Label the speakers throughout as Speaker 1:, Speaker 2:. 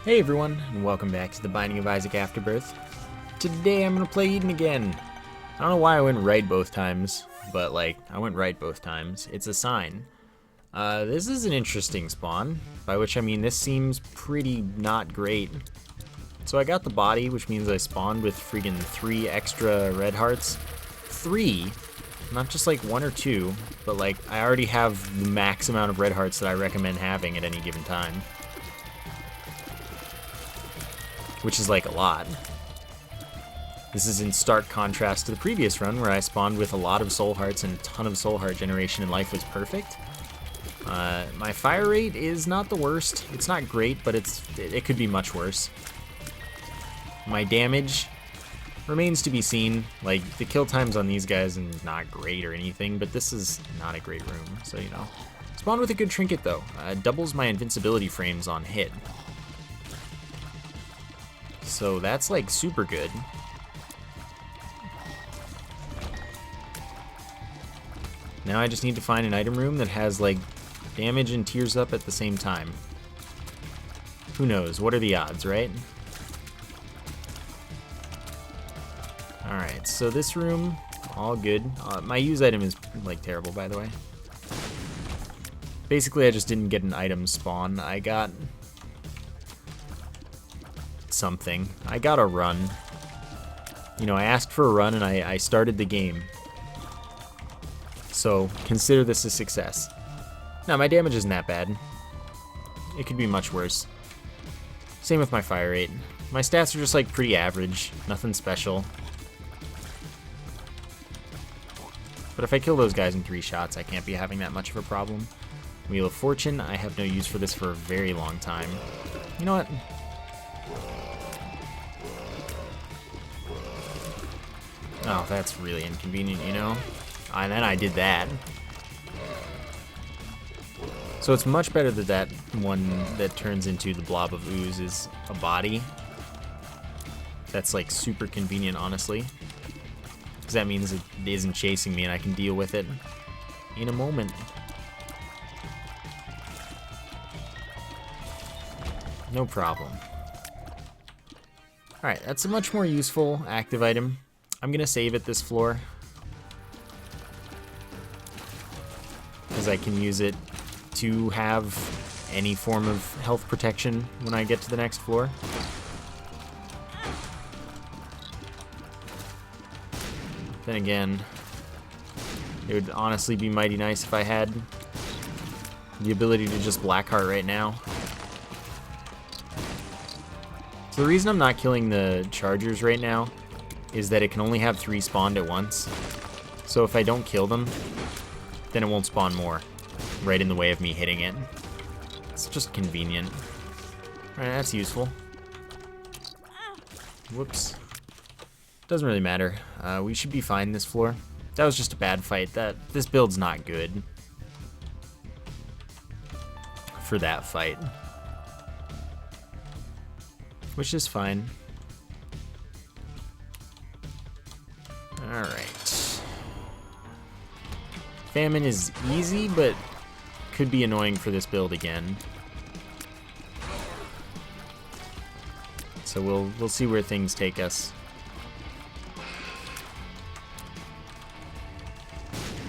Speaker 1: Hey everyone, and welcome back to the Binding of Isaac Afterbirth. Today I'm gonna play Eden again. I don't know why I went right both times, but I went right both times. It's a sign. This is an interesting spawn, by which I mean this seems pretty not great. So I got the body, which means I spawned with freaking 3 extra red hearts. 3, not just like 1 or 2, but I already have the max amount of red hearts that I recommend having at any given time. Which is a lot. This is in stark contrast to the previous run where I spawned with a lot of soul hearts and a ton of soul heart generation and life was perfect. My fire rate is not the worst. It's not great, but it could be much worse. My damage remains to be seen. The kill times on these guys are not great or anything, but this is not a great room, so you know. Spawned with a good trinket though. Doubles my invincibility frames on hit. So that's super good. Now I just need to find an item room that has damage and tears up at the same time. Who knows? What are the odds, right? Alright, so this room, all good. My use item is terrible, by the way. Basically I just didn't get an item spawn. I got something. I got a run. You know, I asked for a run and I started the game. So consider this a success. Now my damage isn't that bad. It could be much worse. Same with my fire rate. My stats are just pretty average. Nothing special. But if I kill those guys in 3 shots, I can't be having that much of a problem. Wheel of Fortune, I have no use for this for a very long time. You know what? Oh, that's really inconvenient, you know? And then I did that. So it's much better that that one that turns into the blob of ooze is a body. That's super convenient, honestly. Because that means it isn't chasing me and I can deal with it in a moment. No problem. Alright, that's a much more useful active item. I'm gonna save it this floor because I can use it to have any form of health protection when I get to the next floor. Then again, it would honestly be mighty nice if I had the ability to just Blackheart right now. So the reason I'm not killing the Chargers right now is that it can only have 3 spawned at once. So if I don't kill them, then it won't spawn more, right in the way of me hitting it. It's just convenient. Alright, that's useful. Whoops. Doesn't really matter. We should be fine this floor. That was just a bad fight. This build's not good for that fight. Which is fine. Alright. Famine is easy, but could be annoying for this build again. So we'll see where things take us.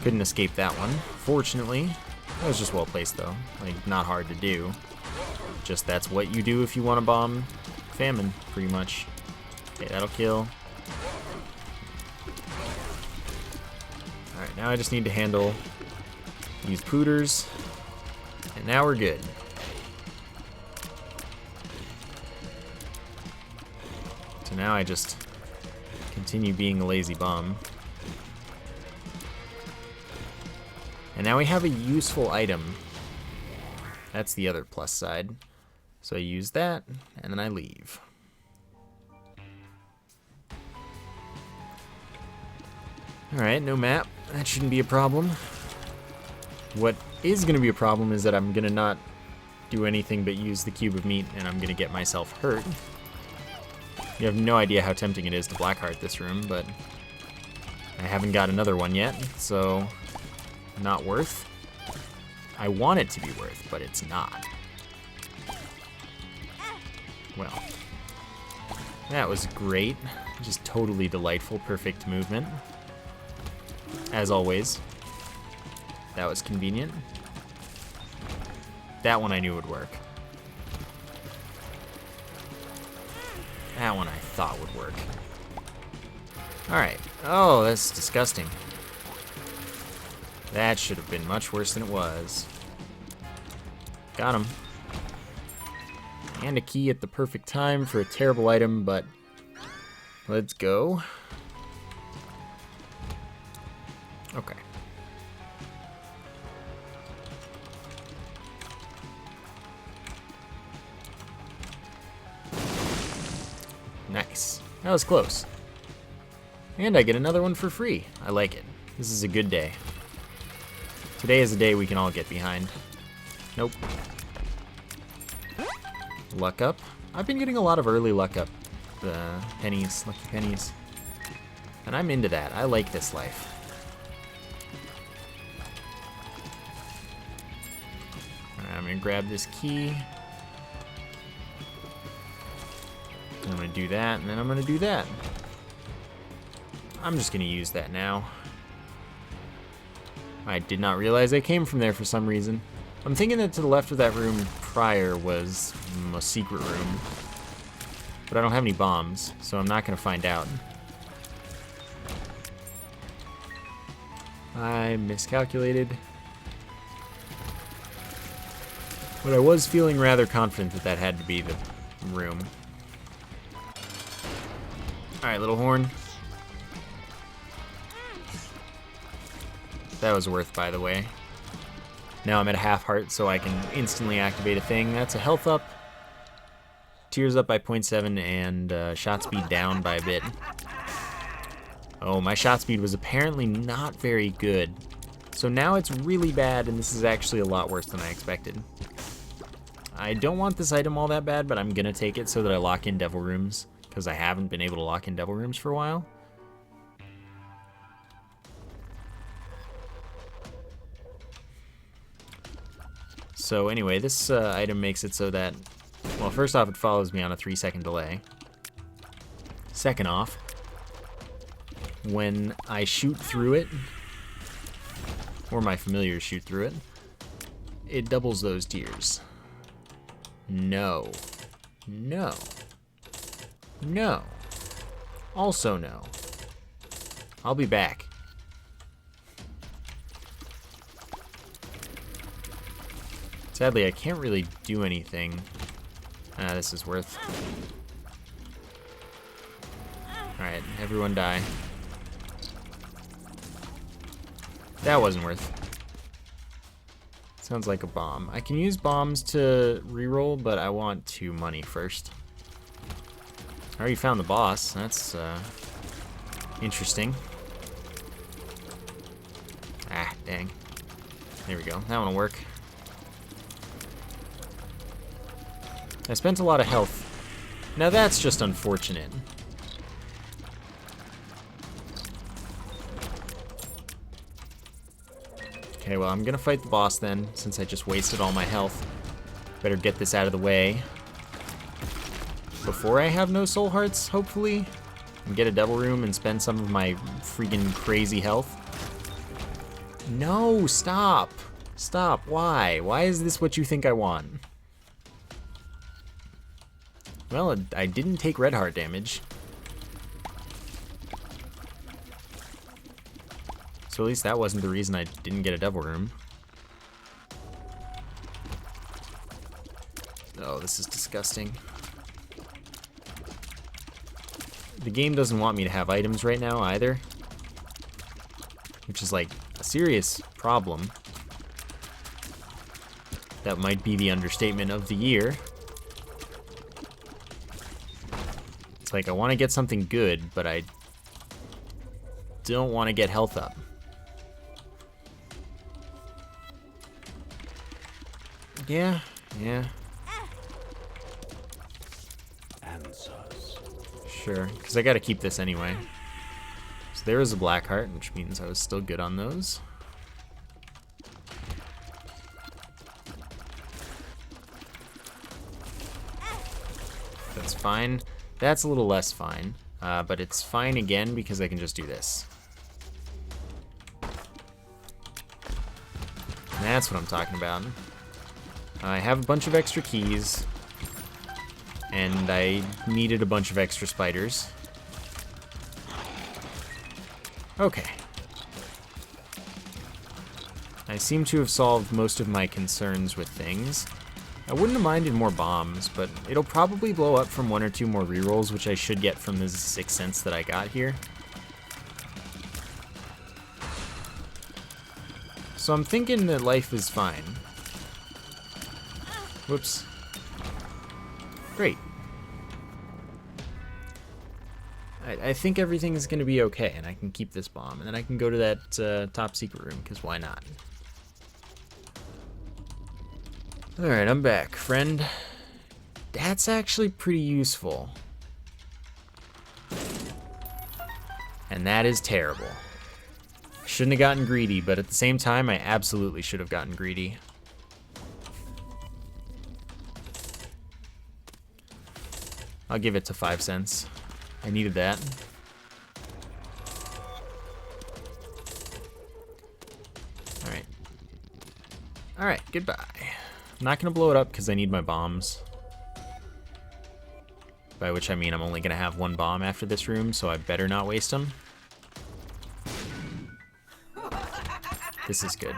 Speaker 1: Couldn't escape that one, fortunately. That was just well placed though. Not hard to do. Just that's what you do if you want to bomb Famine, pretty much. Okay, that'll kill. Alright, now I just need to handle these pooters. And now we're good. So now I just continue being a lazy bum. And now we have a useful item. That's the other plus side. So I use that, and then I leave. Alright, no map. That shouldn't be a problem. What is going to be a problem is that I'm going to not do anything but use the cube of meat, and I'm going to get myself hurt. You have no idea how tempting it is to Blackheart this room, but I haven't got another one yet, so not worth. I want it to be worth, but it's not. Well, that was great. Just totally delightful, perfect movement. As always. That was convenient. That one I knew would work. That one I thought would work. Alright. Oh, that's disgusting. That should have been much worse than it was. Got him. And a key at the perfect time for a terrible item, but let's go. Okay. Nice. That was close. And I get another one for free. I like it. This is a good day. Today is a day we can all get behind. Nope. Luck up. I've been getting a lot of early luck up. Pennies, lucky pennies. And I'm into that. I like this life. Alright, I'm gonna grab this key. I'm gonna do that, and then I'm gonna do that. I'm just gonna use that now. I did not realize I came from there for some reason. I'm thinking that to the left of that room prior was a secret room. But I don't have any bombs, so I'm not gonna find out. I miscalculated. But I was feeling rather confident that that had to be the room. Alright, little horn. That was worth, by the way. Now I'm at a half heart, so I can instantly activate a thing. That's a health up, tears up by 0.7, and shot speed down by a bit. Oh, my shot speed was apparently not very good. So now it's really bad, and this is actually a lot worse than I expected. I don't want this item all that bad, but I'm gonna take it so that I lock in devil rooms, because I haven't been able to lock in devil rooms for a while. So anyway, this item makes it so that, well, first off, it follows me on a 3-second delay. Second off, when I shoot through it, or my familiars shoot through it, it doubles those tears. No. No. No. Also no. I'll be back. Sadly, I can't really do anything. This is worth. Alright, everyone die. That wasn't worth. Sounds like a bomb. I can use bombs to reroll, but I want 2 money first. I already found the boss. That's interesting. Ah, dang. There we go. That one will work. I spent a lot of health. Now that's just unfortunate. Okay, well, I'm gonna fight the boss then, since I just wasted all my health. Better get this out of the way before I have no soul hearts, hopefully, and get a devil room and spend some of my freaking crazy health. No, stop. Stop. Why? Why is this what you think I want? Well, I didn't take red heart damage. So at least that wasn't the reason I didn't get a devil room. Oh, this is disgusting. The game doesn't want me to have items right now either, which is like a serious problem. That might be the understatement of the year. It's like I want to get something good, but I don't want to get health up. Yeah.
Speaker 2: Answers.
Speaker 1: Sure, because I got to keep this anyway. So there is a black heart, which means I was still good on those. That's fine. That's a little less fine, but it's fine again because I can just do this. That's what I'm talking about. I have a bunch of extra keys, and I needed a bunch of extra spiders. Okay. I seem to have solved most of my concerns with things. I wouldn't have minded more bombs, but it'll probably blow up from 1 or 2 more rerolls, which I should get from the 6th sense that I got here. So I'm thinking that life is fine. Whoops. Great. I think everything is going to be okay, and I can keep this bomb, and then I can go to that top secret room, because why not? Alright, I'm back, friend. That's actually pretty useful. And that is terrible. I shouldn't have gotten greedy, but at the same time, I absolutely should have gotten greedy. I'll give it to 5 cents. I needed that. Alright. Alright, goodbye. I'm not going to blow it up because I need my bombs. By which I mean I'm only going to have 1 bomb after this room, so I better not waste them. This is good.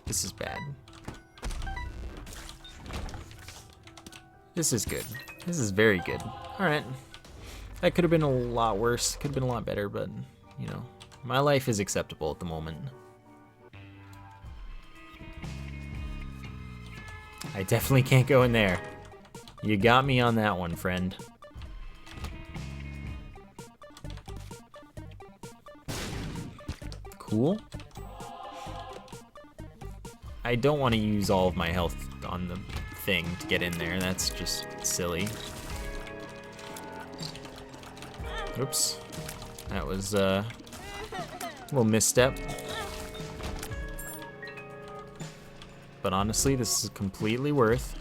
Speaker 1: This is bad. This is good. This is very good. Alright. That could have been a lot worse. Could have been a lot better, but, you know, my life is acceptable at the moment. I definitely can't go in there. You got me on that one, friend. Cool. I don't want to use all of my health on the thing to get in there. That's just silly. Oops. That was a little misstep. But honestly, this is completely worth.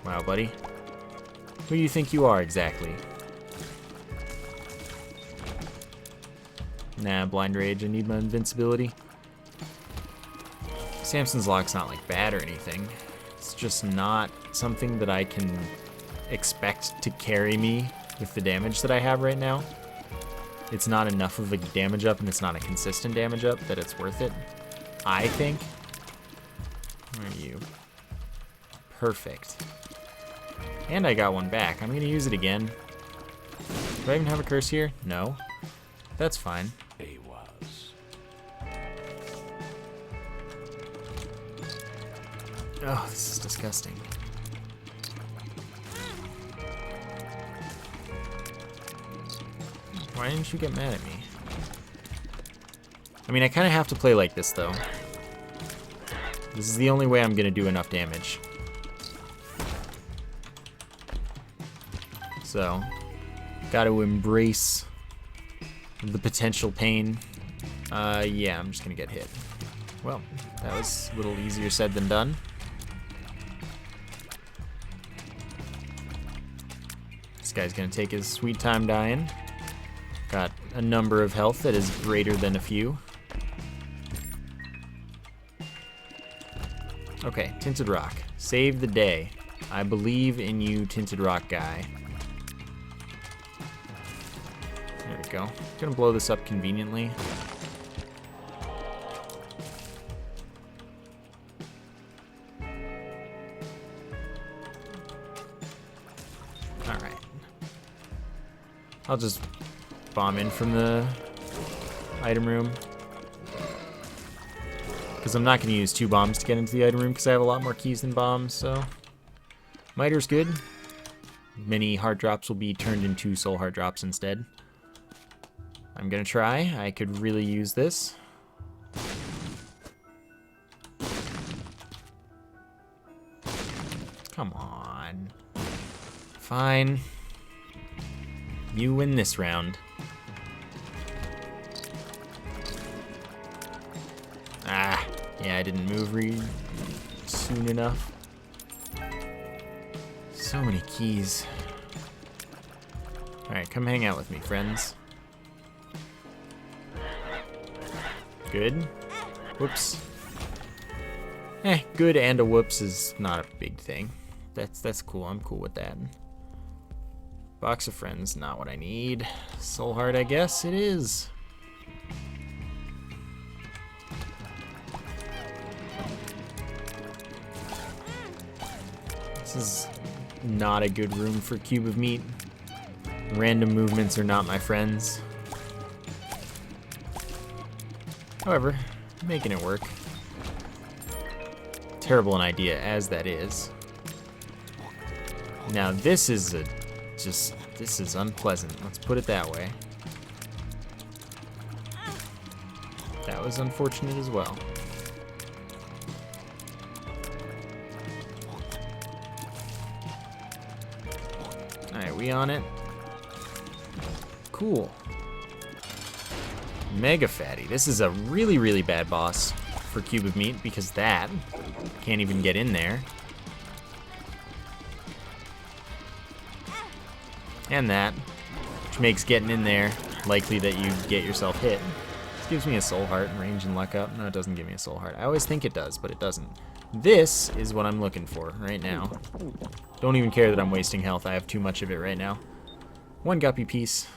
Speaker 1: Wow, buddy. Who do you think you are exactly? Nah, blind rage. I need my invincibility. Samson's Lock's not like bad or anything. It's just not something that I can expect to carry me with the damage that I have right now. It's not enough of a damage up, and it's not a consistent damage up that it's worth it, I think. Where are you? Perfect. And I got one back. I'm going to use it again. Do I even have a curse here? No. That's fine. Oh, this is disgusting. Why didn't you get mad at me? I mean, I kind of have to play like this, though. This is the only way I'm going to do enough damage. So, got to embrace the potential pain. Yeah, I'm just going to get hit. Well, that was a little easier said than done. This guy's going to take his sweet time dying. Got a number of health that is greater than a few. Okay, Tinted Rock. Save the day. I believe in you, Tinted Rock guy. There we go. Gonna blow this up conveniently. Alright. I'll just bomb in from the item room. Because I'm not going to use 2 bombs to get into the item room because I have a lot more keys than bombs, so... Miter's good. Many heart drops will be turned into soul heart drops instead. I'm going to try. I could really use this. Come on. Fine. You win this round. Ah, yeah, I didn't move soon enough. So many keys. Alright, come hang out with me, friends. Good. Whoops. Good and a whoops is not a big thing. That's cool. I'm cool with that. Box of friends, not what I need. Soul heart, I guess it is. This is not a good room for cube of meat. Random movements are not my friends. However, making it work. Terrible an idea as that is. Now this is this is unpleasant. Let's put it that way. That was unfortunate as well. Alright, we on it? Cool. Mega fatty. This is a really, really bad boss for cube of meat because that can't even get in there. And that, which makes getting in there likely that you get yourself hit. This gives me a soul heart, range and luck up. No, it doesn't give me a soul heart. I always think it does, but it doesn't. This is what I'm looking for right now. Don't even care that I'm wasting health. I have too much of it right now. One guppy piece.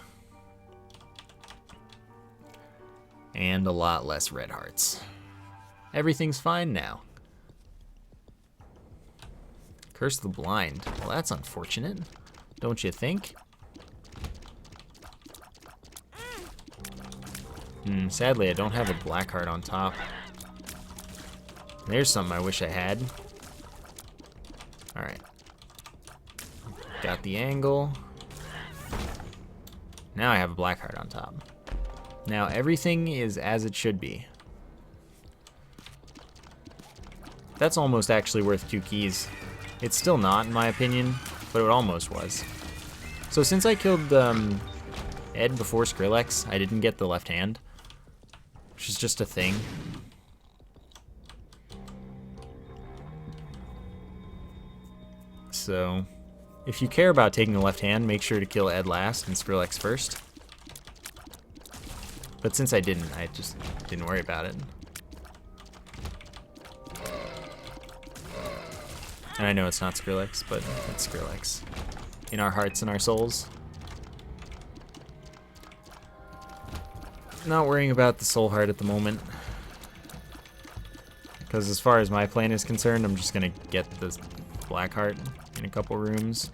Speaker 1: And a lot less red hearts. Everything's fine now. Curse the blind. Well, that's unfortunate. Don't you think? Sadly, I don't have a black heart on top. There's something I wish I had. Alright. Got the angle. Now I have a black heart on top. Now everything is as it should be. That's almost actually worth 2 keys. It's still not, in my opinion, but it almost was. So since I killed Ed before Skrillex, I didn't get the left hand, which is just a thing. So if you care about taking the left hand, make sure to kill Ed last and Skrillex first. But since I didn't, I just didn't worry about it. And I know it's not Skrillex, but it's Skrillex. In our hearts and our souls. Not worrying about the soul heart at the moment. Because as far as my plan is concerned, I'm just going to get this black heart in a couple rooms.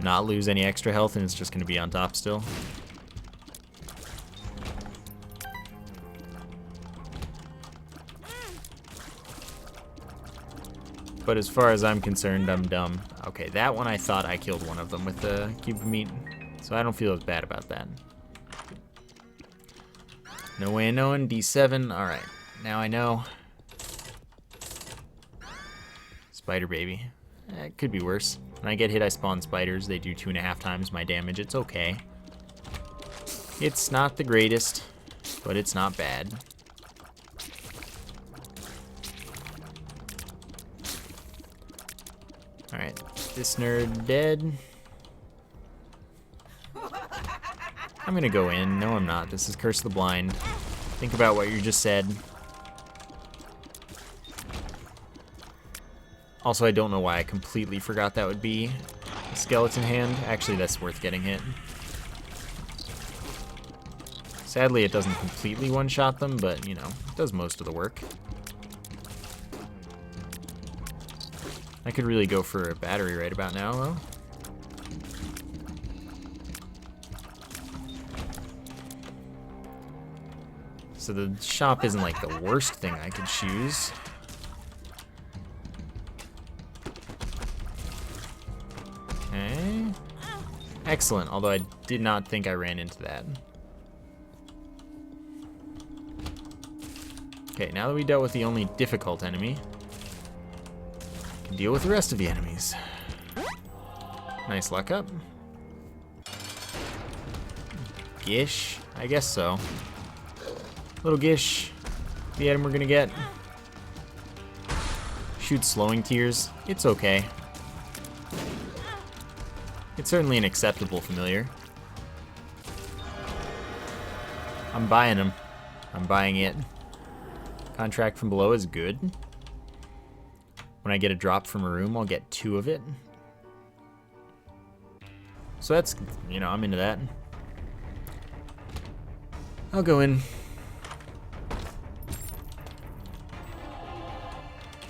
Speaker 1: Not lose any extra health, and it's just going to be on top still. But as far as I'm concerned, I'm dumb. Okay, that one I thought I killed one of them with the cube of meat, so I don't feel as bad about that. No way of knowing. D7. Alright, now I know. Spider baby. It could be worse. When I get hit, I spawn spiders. They do 2.5 times my damage. It's okay. It's not the greatest, but it's not bad. Alright, this nerd dead. I'm gonna go in. No, I'm not. This is Curse the Blind. Think about what you just said. Also, I don't know why I completely forgot that would be a skeleton hand. Actually, that's worth getting hit. Sadly, it doesn't completely one-shot them, but, you know, it does most of the work. I could really go for a battery right about now, though. So the shop isn't like the worst thing I could choose. Okay. Excellent, although I did not think I ran into that. Okay, now that we dealt with the only difficult enemy, we can deal with the rest of the enemies. Nice luck up. Gish? I guess so. Little Gish, the item we're gonna get. Shoots slowing tears. It's okay. It's certainly an acceptable familiar. I'm buying them. I'm buying it. Contract from below is good. When I get a drop from a room, I'll get 2 of it. So that's, you know, I'm into that. I'll go in.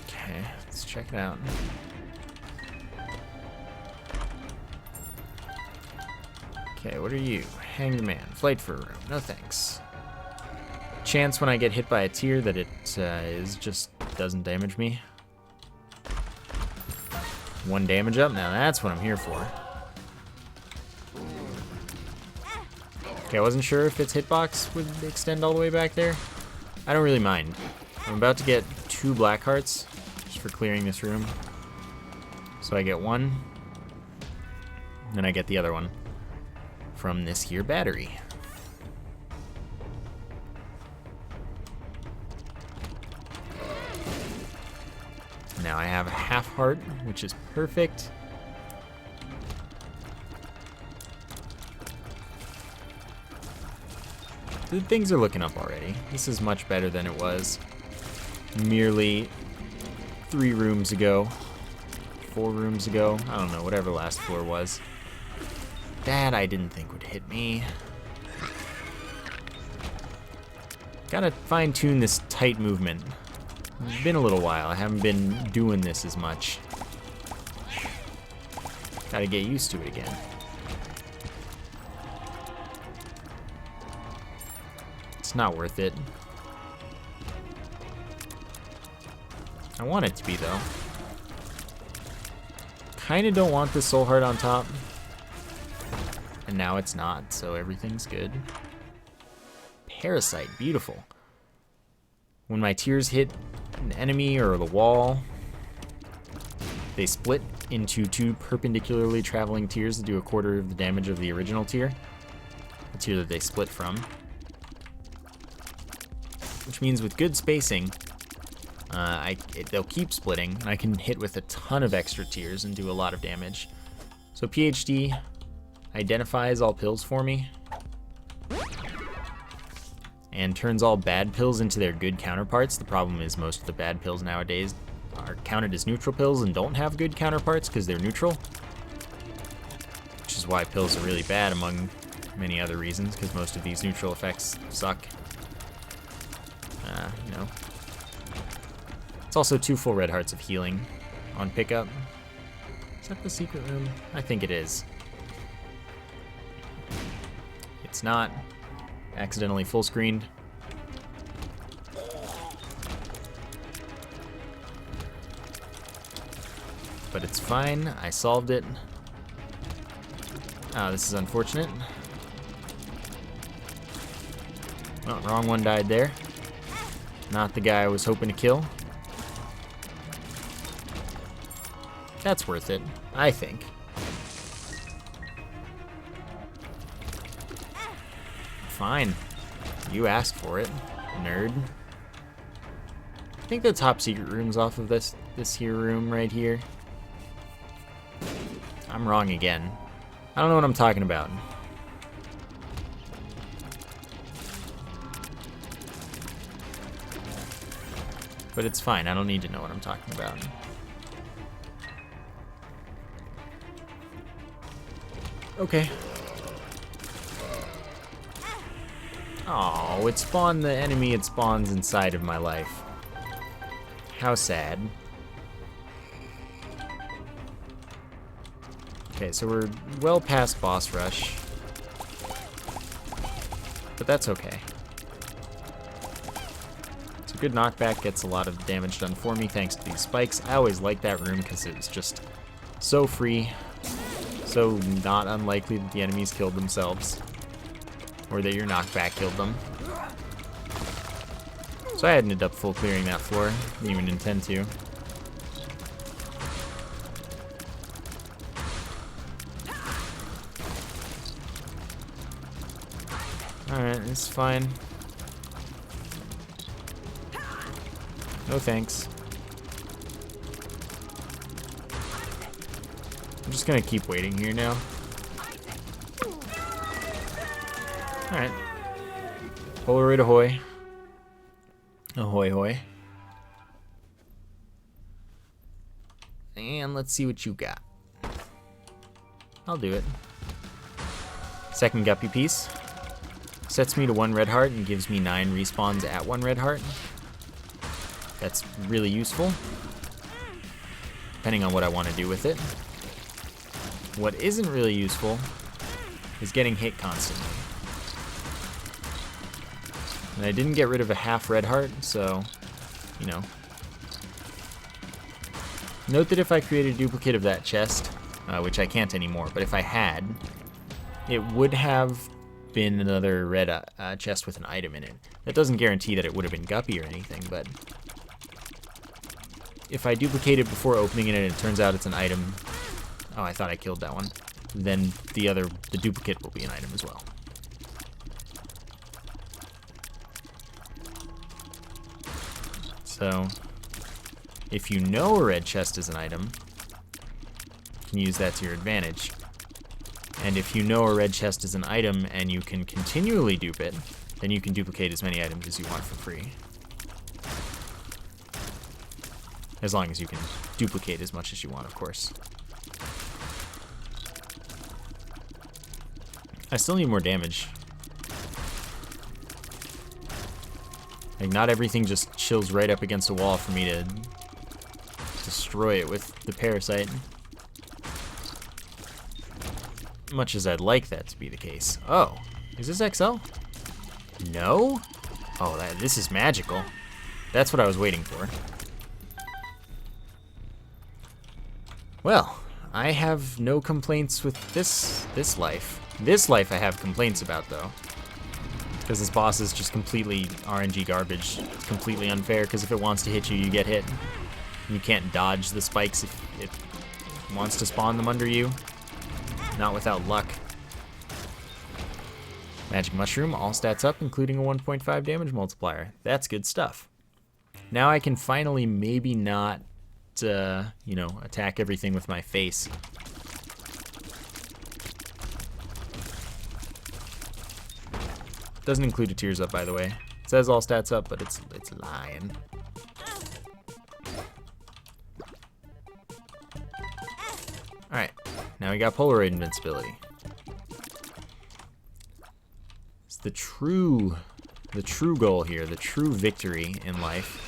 Speaker 1: Okay, let's check it out. Okay, what are you? Hanged man. Flight for a room. No thanks. Chance when I get hit by a tier that it just doesn't damage me. 1 damage up. Now that's what I'm here for. Okay, I wasn't sure if its hitbox would extend all the way back there. I don't really mind. I'm about to get 2 black hearts just for clearing this room. So I get 1, then I get the other one from this here battery. Now I have a half heart, which is perfect. Things are looking up already. This is much better than it was merely 3 rooms ago, 4 rooms ago. I don't know, whatever last floor was. That I didn't think would hit me. Gotta fine-tune this tight movement. It's been a little while. I haven't been doing this as much. Gotta get used to it again. It's not worth it. I want it to be, though. Kinda don't want this soul heart on top. And now it's not, so everything's good. Parasite, beautiful. When my tears hit an enemy or the wall, they split into 2 perpendicularly traveling tears that do 1/4 of the damage of the original tier. The tier that they split from. Which means with good spacing, they'll keep splitting, and I can hit with a ton of extra tears and do a lot of damage. So PhD identifies all pills for me, and turns all bad pills into their good counterparts. The problem is most of the bad pills nowadays are counted as neutral pills and don't have good counterparts because they're neutral. Which is why pills are really bad among many other reasons, because most of these neutral effects suck. You know. It's also 2 full red hearts of healing on pickup. Is that the secret room? I think it is. It's not. Accidentally full screened. But it's fine. I solved it. Oh, this is unfortunate. Oh, wrong one died there. Not the guy I was hoping to kill. That's worth it, I think. Fine. You asked for it, nerd. I think the top secret room's off of this here room right here. I'm wrong again. I don't know what I'm talking about. But it's fine, I don't need to know what I'm talking about. Okay. Oh, it spawned the enemy it spawns inside of my life. How sad. Okay, so we're well past boss rush. But that's okay. It's a good knockback, gets a lot of damage done for me thanks to these spikes. I always liked that room because it was just so free. So not unlikely that the enemies killed themselves. Or that your knockback killed them. So I ended up full clearing that floor. Didn't even intend to. Alright, it's fine. No thanks. I'm just gonna keep waiting here now. Alright. Polaroid ahoy. Ahoy hoy. And let's see what you got. I'll do it. Second guppy piece. Sets me to 1 red heart and gives me 9 respawns at 1 red heart. That's really useful, depending on what I want to do with it. What isn't really useful is getting hit constantly. And I didn't get rid of a half red heart, so, you know. Note that if I created a duplicate of that chest, which I can't anymore, but if I had, it would have been another red chest with an item in it. That doesn't guarantee that it would have been guppy or anything, but if I duplicate it before opening it and it turns out it's an item, oh, I thought I killed that one, then the duplicate will be an item as well. So, if you know a red chest is an item, you can use that to your advantage. And if you know a red chest is an item and you can continually dupe it, then you can duplicate as many items as you want for free. As long as you can duplicate as much as you want, of course. I still need more damage. Like, not everything just chills right up against a wall for me to destroy it with the parasite. Much as I'd like that to be the case. Oh, is this XL? No? Oh, this is magical. That's what I was waiting for. Well, I have no complaints with this life. This life I have complaints about, though. Because this boss is just completely RNG garbage. It's completely unfair, because if it wants to hit you, you get hit. You can't dodge the spikes if it wants to spawn them under you. Not without luck. Magic Mushroom, all stats up, including a 1.5 damage multiplier. That's good stuff. Now I can finally maybe not, you know, attack everything with my face. Doesn't include a tears up, by the way. It says all stats up, but it's lying. Alright, now we got Polaroid invincibility. It's the true goal here, the true victory in life.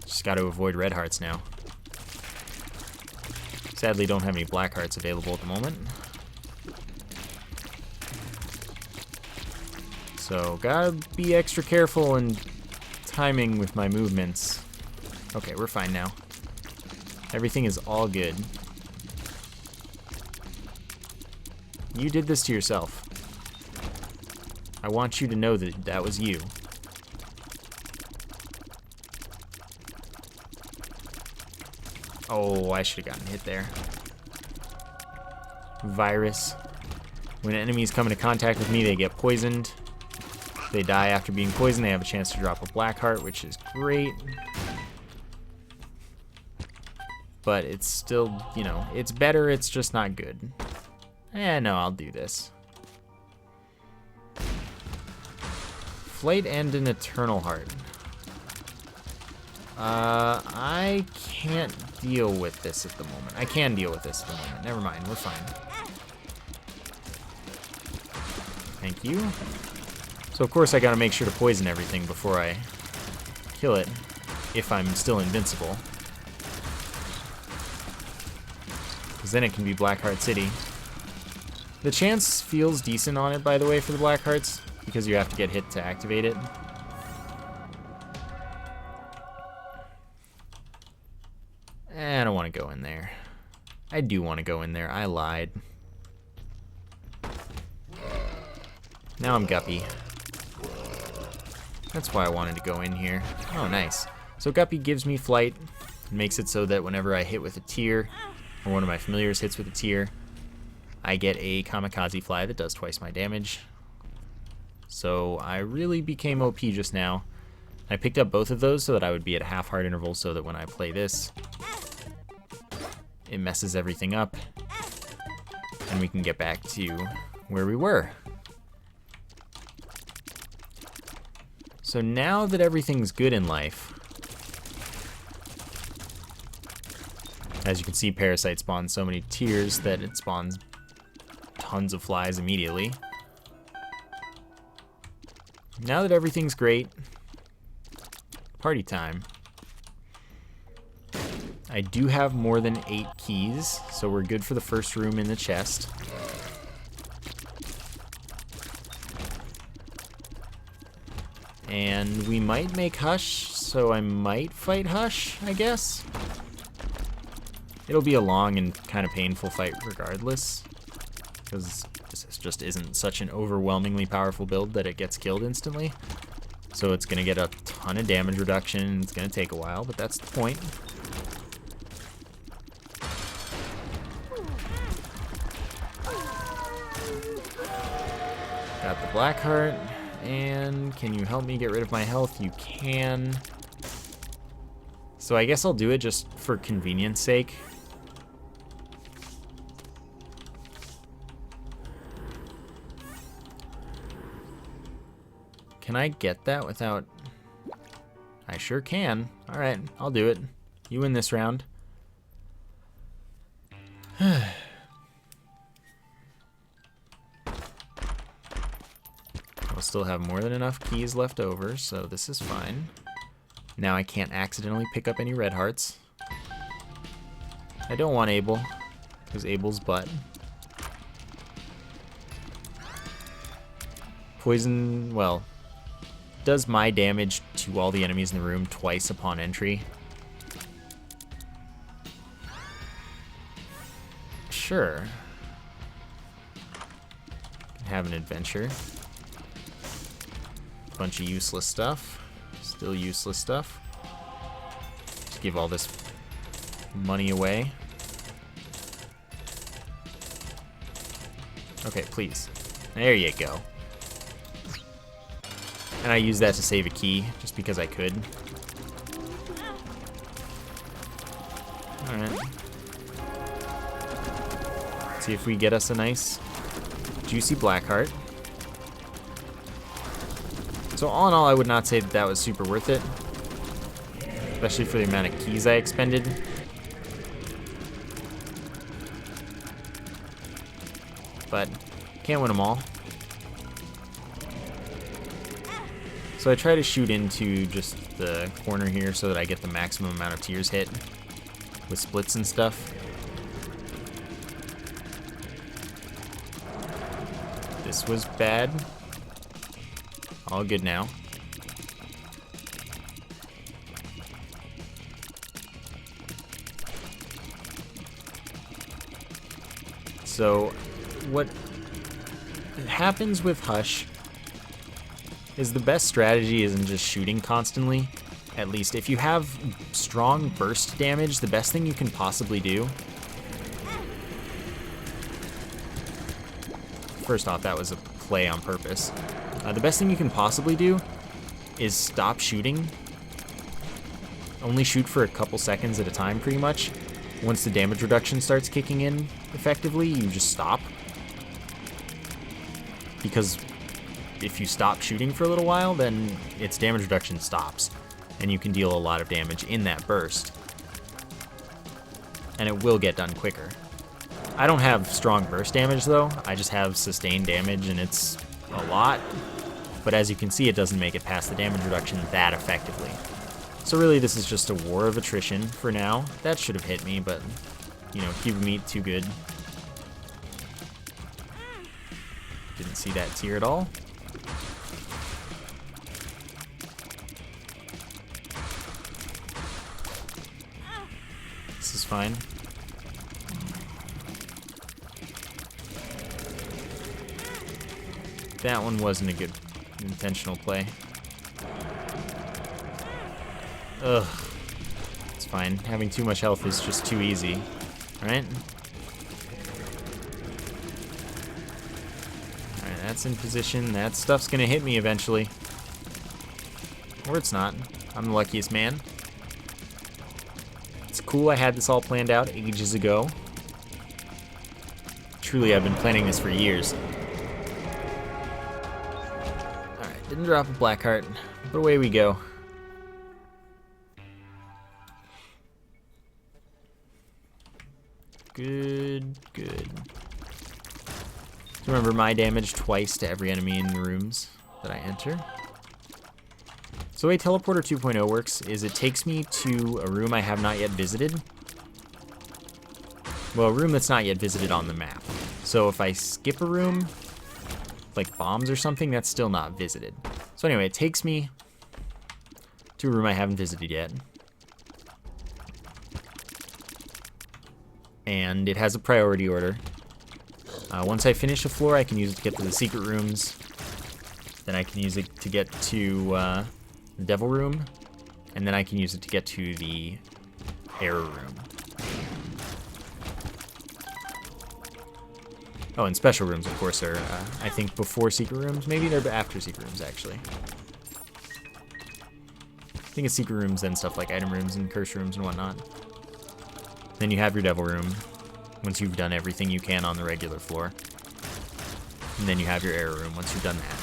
Speaker 1: Just got to avoid red hearts now. Sadly, don't have any black hearts available at the moment. So, gotta be extra careful and timing with my movements. Okay, we're fine now. Everything is all good. You did this to yourself. I want you to know that that was you. Oh, I should have gotten hit there. Virus. When enemies come into contact with me, they get poisoned. If they die after being poisoned, they have a chance to drop a black heart, which is great. But it's still, you know, it's better, it's just not good. No, I'll do this. Flight and an Eternal Heart. I can't deal with this at the moment. I can deal with this at the moment. Never mind, we're fine. Thank you. So of course I gotta make sure to poison everything before I kill it, if I'm still invincible. Because then it can be Blackheart City. The chance feels decent on it, by the way, for the Black Hearts, because you have to get hit to activate it. I don't want to go in there. I do want to go in there. I lied. Now I'm Guppy. That's why I wanted to go in here. Oh, nice. So Guppy gives me flight. It makes it so that whenever I hit with a tear, or one of my familiars hits with a tear, I get a kamikaze fly that does twice my damage. So I really became OP just now. I picked up both of those so that I would be at a half heart interval so that when I play this, it messes everything up, and we can get back to where we were. So now that everything's good in life, as you can see, Parasite spawns so many tiers that it spawns tons of flies immediately. Now that everything's great, party time. I do have more than 8 keys, so we're good for the first room in the chest. And we might make Hush, so I might fight Hush, I guess. It'll be a long and kind of painful fight regardless, because this just isn't such an overwhelmingly powerful build that it gets killed instantly. So it's going to get a ton of damage reduction. It's going to take a while, but that's the point. Got the black heart. And can you help me get rid of my health? You can. So I guess I'll do it just for convenience sake. Can I get that without... I sure can. Alright, I'll do it. You win this round. I'll still have more than enough keys left over, so this is fine. Now I can't accidentally pick up any red hearts. I don't want Abel, because Abel's butt. Poison, well, does my damage to all the enemies in the room twice upon entry. Sure. Have an adventure. Bunch of useless stuff. Still useless stuff. Just give all this money away. Okay, please. There you go. And I used that to save a key, just because I could. Alright. See if we get us a nice, juicy black heart. So all in all, I would not say that that was super worth it. Especially for the amount of keys I expended. But can't win them all. So I try to shoot into just the corner here so that I get the maximum amount of tiers hit with splits and stuff. This was bad. All good now. So what happens with Hush is the best strategy isn't just shooting constantly. At least if you have strong burst damage, the best thing you can possibly do... First off, that was a play on purpose. The best thing you can possibly do is stop shooting. Only shoot for a couple seconds at a time, pretty much. Once the damage reduction starts kicking in effectively, you just stop. Because if you stop shooting for a little while, then its damage reduction stops. And you can deal a lot of damage in that burst. And it will get done quicker. I don't have strong burst damage though, I just have sustained damage and it's a lot. But as you can see, it doesn't make it past the damage reduction that effectively. So really this is just a war of attrition for now. That should have hit me, but you know, cube of meat, too good. Didn't see that tier at all. This is fine. That one wasn't a good intentional play. Ugh. It's fine. Having too much health is just too easy. Alright? Alright, that's in position. That stuff's gonna hit me eventually. Or it's not. I'm the luckiest man. It's cool I had this all planned out ages ago. Truly, I've been planning this for years. Alright, didn't drop a black heart, but away we go. Good, good. Remember my damage twice to every enemy in the rooms that I enter. So the way Teleporter 2.0 works is it takes me to a room I have not yet visited. Well, a room that's not yet visited on the map. So if I skip a room, like bombs or something, that's still not visited. So anyway, it takes me to a room I haven't visited yet. And it has a priority order. Once I finish a floor, I can use it to get to the secret rooms. Then I can use it to get to the devil room. And then I can use it to get to the error room. Oh, and special rooms, of course, are, I think, before secret rooms. Maybe they're after secret rooms, actually. I think it's secret rooms, then stuff like item rooms and curse rooms and whatnot. Then you have your devil room, once you've done everything you can on the regular floor. And then you have your error room once you've done that.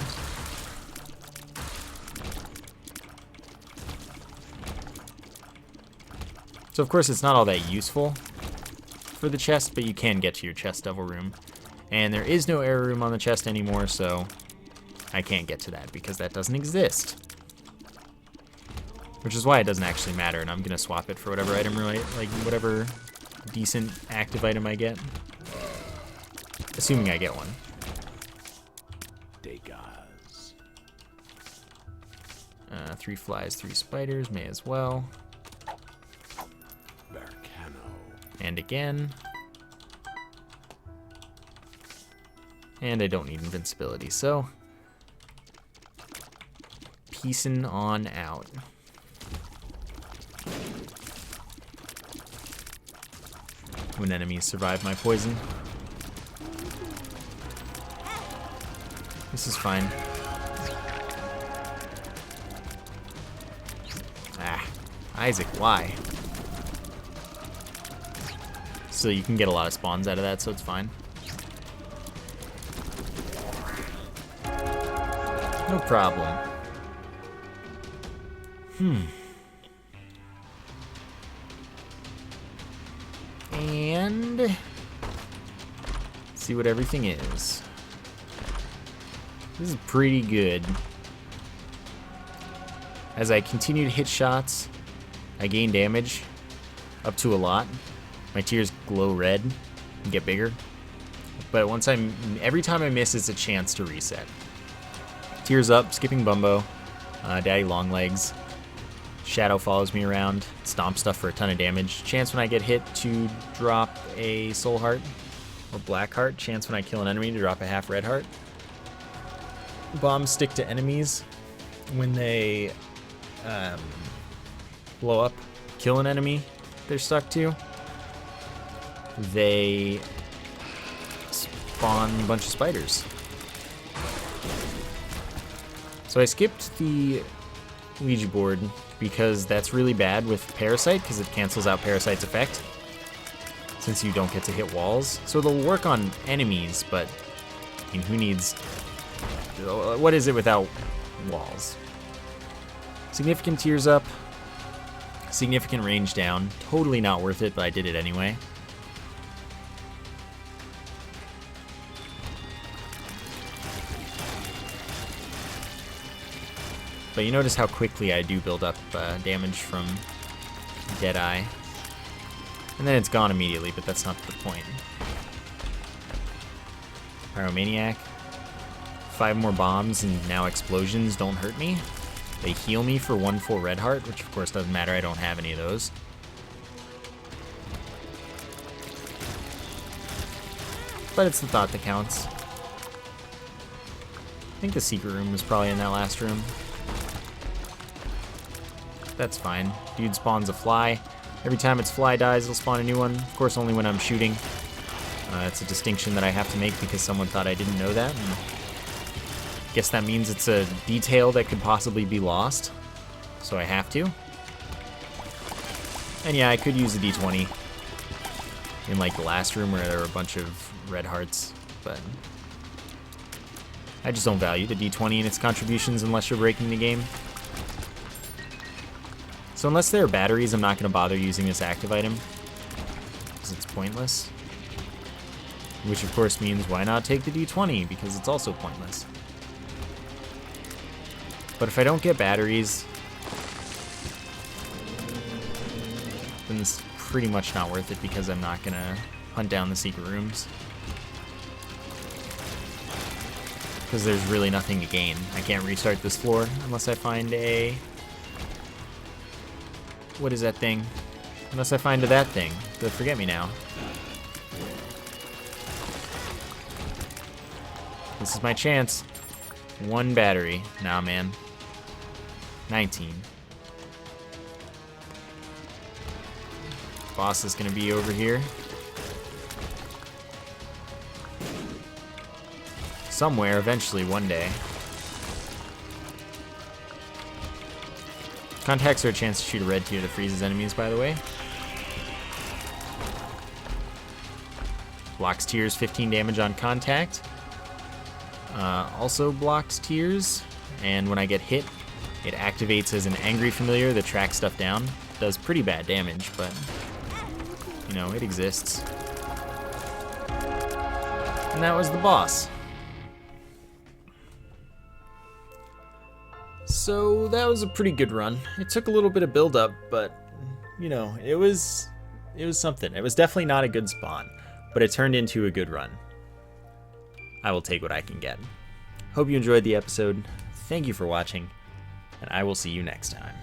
Speaker 1: So of course it's not all that useful for the chest, but you can get to your chest devil room. And there is no error room on the chest anymore, so I can't get to that because that doesn't exist. Which is why it doesn't actually matter, and I'm gonna swap it for whatever item, like whatever decent active item I get. Assuming I get one.
Speaker 2: Degas.
Speaker 1: 3 flies, 3 spiders, may as well. And again. And I don't need invincibility, so peacing on out. When enemies survive my poison. This is fine. Ah, Isaac, why? So you can get a lot of spawns out of that, so it's fine. No problem. And let's see what everything is. This is pretty good. As I continue to hit shots, I gain damage up to a lot. My tears glow red and get bigger. But every time I miss, it's a chance to reset. Tears up, skipping Bumbo, Daddy Longlegs. Shadow follows me around, stomp stuff for a ton of damage. Chance when I get hit to drop a soul heart or black heart. Chance when I kill an enemy to drop a half red heart. Bombs stick to enemies when they blow up, kill an enemy they're stuck to. They spawn a bunch of spiders. So I skipped the Ouija board because that's really bad with Parasite because it cancels out Parasite's effect since you don't get to hit walls. So they'll work on enemies, but I mean, who needs... What is it without walls? Significant tears up, significant range down. Totally not worth it, but I did it anyway. But you notice how quickly I do build up damage from Deadeye. And then it's gone immediately, but that's not the point. Pyromaniac. 5 more bombs and now explosions don't hurt me. They heal me for 1 full red heart, which of course doesn't matter, I don't have any of those. But it's the thought that counts. I think the secret room was probably in that last room. That's fine. Dude spawns a fly. Every time its fly dies, it'll spawn a new one. Of course, only when I'm shooting. It's a distinction that I have to make because someone thought I didn't know that. And guess that means it's a detail that could possibly be lost. So I have to. And yeah, I could use a d20 in like the last room where there were a bunch of red hearts, but I just don't value the d20 and its contributions unless you're breaking the game. So unless there are batteries, I'm not going to bother using this active item, because it's pointless. Which of course means why not take the d20, because it's also pointless. But if I don't get batteries, then it's pretty much not worth it, because I'm not going to hunt down the secret rooms. Because there's really nothing to gain. I can't restart this floor unless I find a... What is that thing? Unless I find that thing. The Forget-Me-Now. This is my chance. 1 battery. Nah, man. 19. Boss is gonna be over here. Somewhere, eventually, one day. Contacts are a chance to shoot a red tier that freezes enemies, by the way. Blocks tears, 15 damage on contact. Also blocks tears, and when I get hit, it activates as an angry familiar that tracks stuff down. Does pretty bad damage, but, you know, it exists. And that was the boss. So that was a pretty good run. It took a little bit of build up, but you know, it was something. It was definitely not a good spawn, but it turned into a good run. I will take what I can get. Hope you enjoyed the episode. Thank you for watching, and I will see you next time.